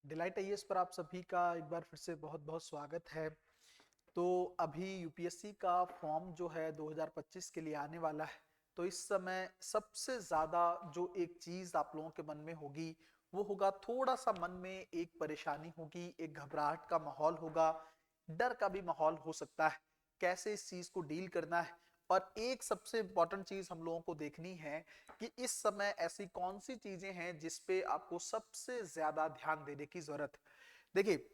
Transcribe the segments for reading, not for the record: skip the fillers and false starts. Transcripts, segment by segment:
Delight IAS पर आप सभी का एक बार फिर से बहुत बहुत स्वागत है। तो अभी यूपीएससी का फॉर्म जो है 2025 के लिए आने वाला है। तो इस समय सबसे ज्यादा जो एक चीज आप लोगों के मन में होगी वो होगा, थोड़ा सा मन में एक परेशानी होगी, एक घबराहट का माहौल होगा, डर का भी माहौल हो सकता है। कैसे इस चीज को डील करना है। और एक सबसे इंपॉर्टेंट चीज हम लोगों को देखनी है कि इस समय ऐसी कौन सी चीजें हैं जिस पे आपको सबसे ज्यादा ध्यान देने की जरूरत है। देखिए,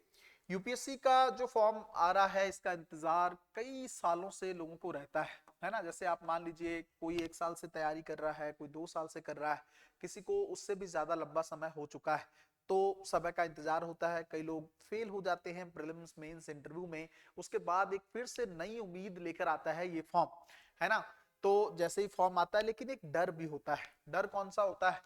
यूपीएससी का जो फॉर्म आ रहा है इसका इंतजार कई सालों से लोगों को रहता है ना। जैसे आप मान लीजिए कोई 1 साल से तैयारी कर रहा है, कोई 2 साल से कर रहा है, किसी को उससे भी ज्यादा लंबा समय हो चुका है। तो समय का इंतजार होता है। कई लोग फेल हो जाते हैं प्रीलिम्स मेंस इंटरव्यू में, उसके बाद एक फिर से नई उम्मीद लेकर आता है ये फॉर्म, है ना। तो जैसे ही फॉर्म आता है, लेकिन एक डर भी होता है। डर कौन सा होता है?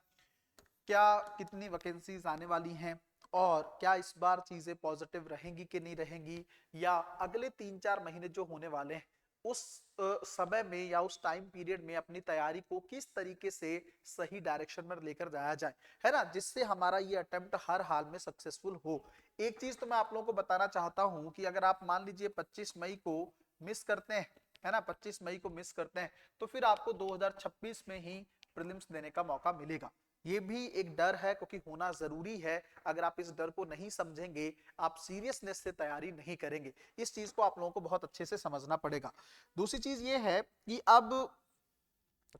क्या कितनी वैकेंसीज आने वाली हैं, और क्या इस बार चीजें पॉजिटिव रहेंगी कि नहीं रहेंगी, या अगले 3-4 महीने जो होने वाले हैं उस समय में या उस टाइम पीरियड में अपनी तैयारी को किस तरीके से सही डायरेक्शन में लेकर जाया जाए, है ना, जिससे हमारा ये अटेम्प्ट हर हाल में सक्सेसफुल हो। एक चीज तो मैं आप लोगों को बताना चाहता हूं कि अगर आप मान लीजिए 25 मई को मिस करते हैं, है ना, 25 मई को मिस करते हैं, तो फिर आपको 2026 में ही प्रीलिम्स देने का मौका मिलेगा। ये भी एक डर है, क्योंकि होना जरूरी है। अगर आप इस डर को नहीं समझेंगे, आप सीरियसनेस से तैयारी नहीं करेंगे। इस चीज को आप लोगों को बहुत अच्छे से समझना पड़ेगा। दूसरी चीज ये है कि अब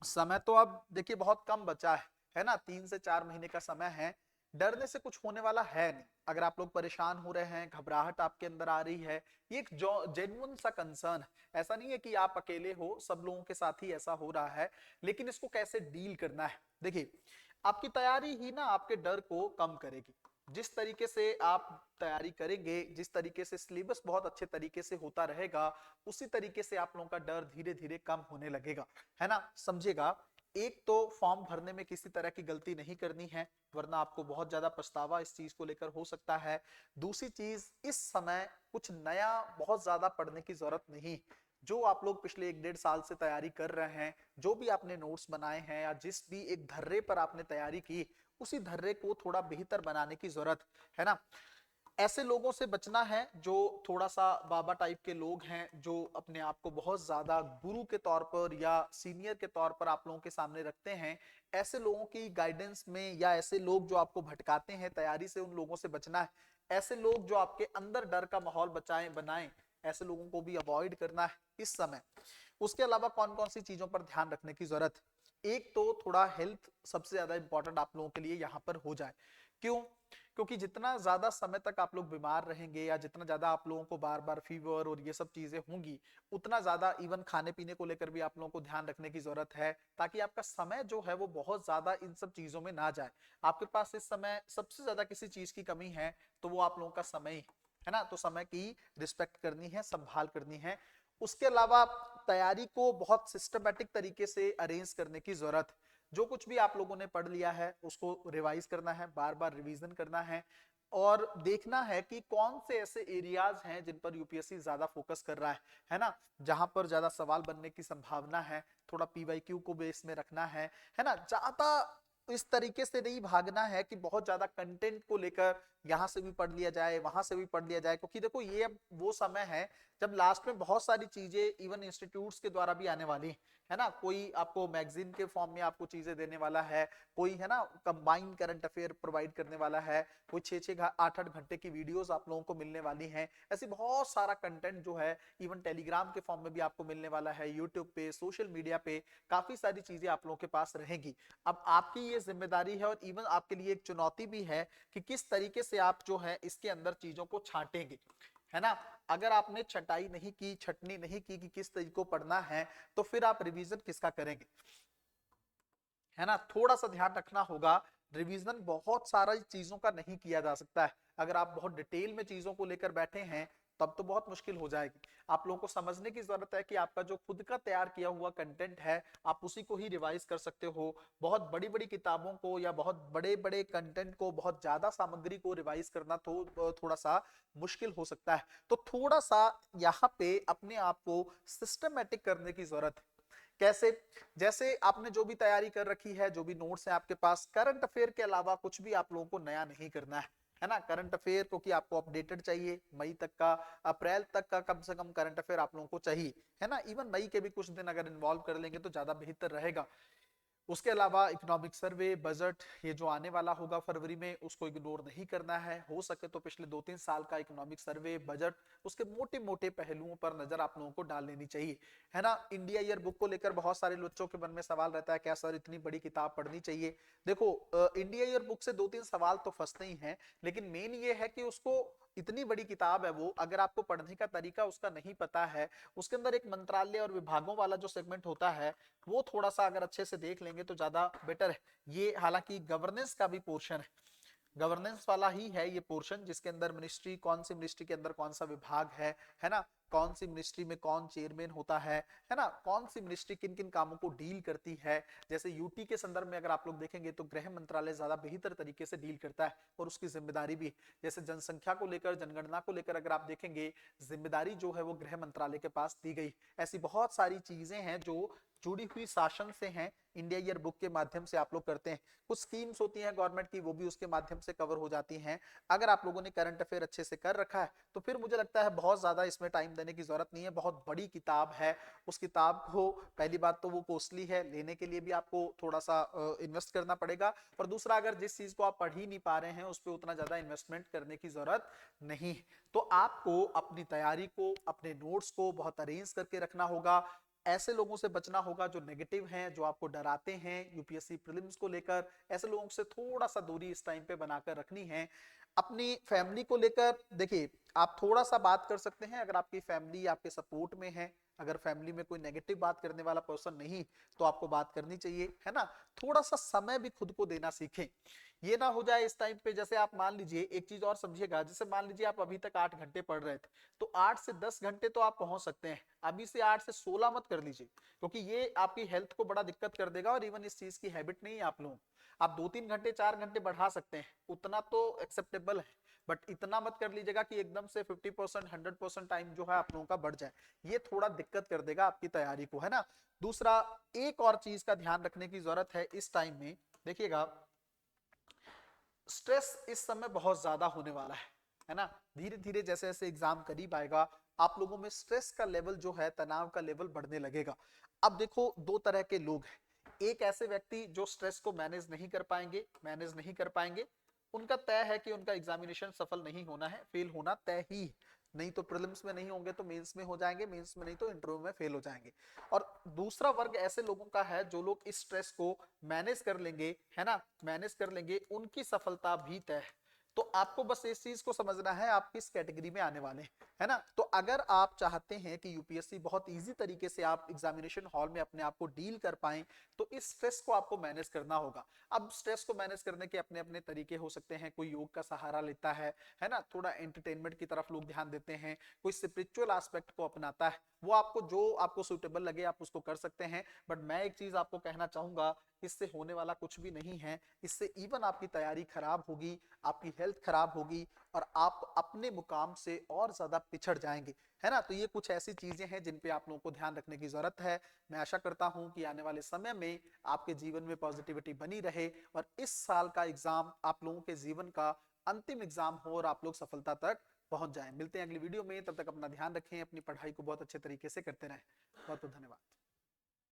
समय तो अब देखिए बहुत कम बचा है ना, 3 से 4 महीने का समय है। डरने से कुछ होने वाला है नहीं। अगर आप लोग परेशान हो रहे हैं, घबराहट आपके अंदर आ रही है, ये एक जो जेन्युइन सा कंसर्न है। ऐसा नहीं है कि आप अकेले हो, सब लोगों के साथ ही ऐसा हो रहा है। लेकिन इसको कैसे डील करना है, देखिए, आपकी तैयारी ही ना आपके डर को कम करेगी। जिस तरीके से आप तैयारी करेंगे, जिस तरीके से सिलेबस बहुत अच्छे तरीके से होता रहेगा, उसी तरीके से आप लोगों का डर धीरे धीरे कम होने लगेगा, है ना। समझिएगा, एक तो फॉर्म भरने में किसी तरह की गलती नहीं करनी है, वरना आपको बहुत ज्यादा पछतावा इस चीज को लेकर हो सकता है। दूसरी चीज, इस समय कुछ नया बहुत ज्यादा पढ़ने की जरूरत नहीं। जो आप लोग पिछले 1-1.5 साल से तैयारी कर रहे हैं, जो भी आपने नोट्स बनाए हैं, या जिस भी एक धर्रे पर आपने तैयारी की, उसी धर्रे को थोड़ा बेहतर बनाने की जरूरत है ना। ऐसे लोगों से बचना है जो थोड़ा सा बाबा टाइप के लोग हैं, जो अपने आप को बहुत ज्यादा गुरु के तौर पर या सीनियर के तौर पर आप लोगों के सामने रखते हैं। ऐसे लोगों की गाइडेंस में, या ऐसे लोग जो आपको भटकाते हैं तैयारी से, उन लोगों से बचना है। ऐसे लोग जो आपके अंदर डर का माहौल बचाएं बनाएं, ऐसे लोगों को भी अवॉइड करना है इस समय। उसके अलावा कौन कौन सी चीजों पर ध्यान रखने की जरूरत है? एक तो थोड़ा हेल्थ सबसे ज्यादा इंपॉर्टेंट आप लोगों के लिए यहाँ पर हो जाए। क्यों? क्योंकि जितना ज्यादा समय तक आप लोग बीमार रहेंगे, या जितना ज्यादा आप लोगों को बार बार फीवर और ये सब चीजें होंगी, उतना ज्यादा इवन खाने पीने को लेकर भी आप लोगों को ध्यान रखने की जरूरत है, ताकि आपका समय जो है वो बहुत ज्यादा इन सब चीजों में ना जाए। आपके पास इस समय सबसे ज्यादा किसी चीज की कमी है तो वो आप लोगों का समय ही है ना। तो समय की रिस्पेक्ट करनी है, संभाल करनी है। उसके अलावा तैयारी को बहुत सिस्टमेटिक तरीके से अरेंज करने की जरूरत है। जो कुछ भी आप लोगों ने पढ़ लिया है उसको रिवाइज करना है, बार बार रिवीजन करना है, और देखना है कि कौन से ऐसे एरियाज हैं जिन पर यूपीएससी ज्यादा फोकस कर रहा है ना, जहां पर ज्यादा सवाल बनने की संभावना है। थोड़ा पीवाईक्यू को बेस में रखना है ना। ज्यादा इस तरीके से नहीं भागना है कि बहुत ज्यादा कंटेंट को लेकर यहां से भी पढ़ लिया जाए, वहां से भी पढ़ लिया जाए, क्योंकि देखो ये अब वो समय है जब लास्ट में बहुत सारी चीजें इवन इंस्टीट्यूट्स के द्वारा भी आने वाली है ना। कोई आपको मैगजीन के फॉर्म में आपको चीजें देने वाला है, कोई है ना कंबाइंड करंट अफेयर प्रोवाइड करने वाला है, कोई 6-6 8-8 घंटे की वीडियोस आप लोगों को मिलने वाली हैं। ऐसी बहुत सारा कंटेंट जो है इवन टेलीग्राम के फॉर्म में भी आपको मिलने वाला है, यूट्यूब पे, सोशल मीडिया पे काफी सारी चीजें आप लोगों के पास रहेंगी। अब आपकी ये जिम्मेदारी है, और इवन आपके लिए एक चुनौती भी है कि किस तरीके से आप जो है इसके अंदर चीजों को छांटेंगे, है ना। अगर आपने छटाई नहीं की, छटनी नहीं की कि किस तरीके को पढ़ना है, तो फिर आप रिवीजन किसका करेंगे, है ना। थोड़ा सा ध्यान रखना होगा। रिवीजन बहुत सारा चीजों का नहीं किया जा सकता है। अगर आप बहुत डिटेल में चीजों को लेकर बैठे हैं तब तो बहुत मुश्किल हो जाएगी। आप लोगों को समझने की जरूरत है कि आपका जो खुद का तैयार किया हुआ कंटेंट है, आप उसी को ही रिवाइज कर सकते हो। बहुत बड़ी बड़ी किताबों को या बहुत बड़े बड़े कंटेंट को, बहुत ज्यादा सामग्री को रिवाइज करना तो थोड़ा सा मुश्किल हो सकता है। तो थोड़ा सा यहाँ पे अपने आप को सिस्टमेटिक करने की जरूरत है। कैसे? जैसे आपने जो भी तैयारी कर रखी है, जो भी नोट्स है आपके पास, करंट अफेयर के अलावा कुछ भी आप लोगों को नया नहीं करना है ना। करंट अफेयर क्योंकि आपको अपडेटेड चाहिए, मई तक का, अप्रैल तक का कम से कम करंट अफेयर आप लोगों को चाहिए, है ना। इवन मई के भी कुछ दिन अगर इन्वॉल्व कर लेंगे तो ज्यादा बेहतर रहेगा। उसके अलावा इकोनॉमिक सर्वे, बजट, ये जो आने वाला होगा फरवरी में, उसको इग्नोर नहीं करना है। हो सके तो पिछले 2-3 साल का इकोनॉमिक सर्वे, बजट, उसके मोटे मोटे पहलुओं पर नजर आप लोगों को डाल लेनी चाहिए, है ना। इंडिया ईयर बुक को लेकर बहुत सारे बच्चों के मन में सवाल रहता है, क्या सर इतनी बड़ी किताब पढ़नी चाहिए। देखो, इंडिया ईयर बुक से 2-3 सवाल तो फंसते ही हैं, लेकिन मेन ये है कि उसको, इतनी बड़ी किताब है वो, अगर आपको पढ़ने का तरीका उसका नहीं पता है, उसके अंदर एक मंत्रालय और विभागों वाला जो सेगमेंट होता है वो थोड़ा सा अगर अच्छे से देख लेंगे तो ज्यादा बेटर है। ये हालांकि गवर्नेंस का भी पोर्शन है, गवर्नेंस वाला ही है ये पोर्शन, जिसके अंदर मिनिस्ट्री, कौन सी मिनिस्ट्री के अंदर कौन सा विभाग है ना, कौन सी मिनिस्ट्री में कौन चेयरमैन होता है ना, कौन सी मिनिस्ट्री किन किन कामों को डील करती है। जैसे यूटी के संदर्भ में अगर आप लोग देखेंगे तो गृह मंत्रालय ज्यादा बेहतर तरीके से डील करता है और उसकी जिम्मेदारी भी, जैसे जनसंख्या को लेकर, जनगणना को लेकर अगर आप देखेंगे, जिम्मेदारी जो है वो गृह मंत्रालय के पास दी गई। ऐसी बहुत सारी चीजें हैं जो जुड़ी हुई शासन से हैं, इंडिया ईयर बुक के माध्यम से आप लोग करते हैं। कुछ स्कीम्स होती हैं गवर्नमेंट की, वो भी उसके माध्यम से कवर हो जाती हैं। अगर आप लोगों ने करंट अफेयर अच्छे से कर रखा है तो फिर मुझे लगता है बहुत ज्यादा इसमें टाइम देने की जरूरत नहीं है। बहुत बड़ी किताब है, उस किताब को, पहली बात तो वो कॉस्टली है, लेने के लिए भी आपको थोड़ा सा इन्वेस्ट करना पड़ेगा, और दूसरा अगर जिस चीज को आप पढ़ ही नहीं पा रहे हैं उस पर उतना ज्यादा इन्वेस्टमेंट करने की जरूरत नहीं। तो आपको अपनी तैयारी को, अपने नोट्स को बहुत अरेंज करके रखना होगा। ऐसे लोगों से बचना होगा जो नेगेटिव हैं, जो आपको डराते हैं यूपीएससी प्रीलिम्स को लेकर। ऐसे लोगों से थोड़ा सा दूरी इस टाइम पे बनाकर रखनी है। अपनी फैमिली को लेकर देखिए, आप थोड़ा सा बात कर सकते हैं अगर आपकी फैमिली आपके सपोर्ट में है। अगर फैमिली में कोई नेगेटिव बात करने वाला पर्सन नहीं तो आपको बात करनी चाहिए, है ना। थोड़ा सा समय भी खुद को देना सीखें। ये ना हो जाए इस टाइम पे, जैसे आप मान लीजिए, एक चीज और समझिएगा, जैसे मान लीजिए आप अभी तक 8 घंटे पढ़ रहे थे, तो 8 से 10 घंटे तो आप पहुंच सकते हैं, अभी से 8 से 16 मत कर लीजिए, क्योंकि ये आपकी हेल्थ को बड़ा दिक्कत कर देगा। और इवन इस चीज की हैबिट नहीं है आप लोगों, आप 2-3 घंटे 4 घंटे बढ़ा सकते हैं, उतना तो एक्सेप्टेबल है, बट इतना मत कर लीजिएगा कि एकदम से 50%, 100% टाइम जो है आप लोगों का बढ़ जाए, ये थोड़ा दिक्कत कर देगा आपकी तैयारी को, है ना। दूसरा, एक और चीज का ध्यान रखने की जरूरत है इस टाइम में, देखिएगा, स्ट्रेस इस समय बहुत ज्यादा होने वाला है ना। धीरे धीरे जैसे जैसे एग्जाम करीब आएगा, आप लोगों में स्ट्रेस का लेवल जो है, तनाव का लेवल बढ़ने लगेगा। अब देखो, दो तरह के लोग हैं। एक ऐसे व्यक्ति जो स्ट्रेस को मैनेज नहीं कर पाएंगे, उनका तय है कि उनका एग्जामिनेशन सफल नहीं होना है, फेल होना तय ही। नहीं तो प्रीलिम्स में नहीं होंगे तो मेंस में हो जाएंगे, मेंस में नहीं तो इंटरव्यू में फेल हो जाएंगे। और दूसरा वर्ग ऐसे लोगों का है जो लोग इस स्ट्रेस को मैनेज कर लेंगे, है ना, मैनेज कर लेंगे, उनकी सफलता भी तय है। तो आपको बस इस चीज को समझना है आप किस कैटेगरी में आने वाले हैं, है ना। तो अगर आप चाहते हैं कि यूपीएससी बहुत इजी तरीके से आप एग्जामिनेशन हॉल में अपने आप को डील कर पाएं, तो इस स्ट्रेस को आपको मैनेज करना होगा। अब स्ट्रेस को मैनेज करने के अपने अपने तरीके हो सकते हैं, कोई योग का सहारा लेता है ना, थोड़ा एंटरटेनमेंट की तरफ लोग ध्यान देते हैं, कोई स्पिरिचुअल एस्पेक्ट को अपनाता है, वो आपको जो आपको सुटेबल लगे आप उसको कर सकते हैं। बट मैं एक चीज आपको कहना चाहूंगा, इससे होने वाला कुछ भी नहीं है। इससे इवन आपकी तैयारी खराब होगी, आपकी हेल्थ खराब होगी, और आप अपने मुकाम से और ज्यादा पिछड़ जाएंगे, है ना। तो ये कुछ ऐसी चीजें हैं जिन पे आप लोगों को ध्यान रखने की जरूरत है। मैं आशा करता हूं कि आने वाले समय में आपके जीवन में पॉजिटिविटी बनी रहे और इस साल का एग्जाम आप लोगों के जीवन का अंतिम एग्जाम हो और आप लोग सफलता तक पहुंच जाएं। मिलते हैं अगली वीडियो में, तब तक अपना ध्यान रखें, अपनी पढ़ाई को बहुत अच्छे तरीके से करते रहें। बहुत बहुत धन्यवाद।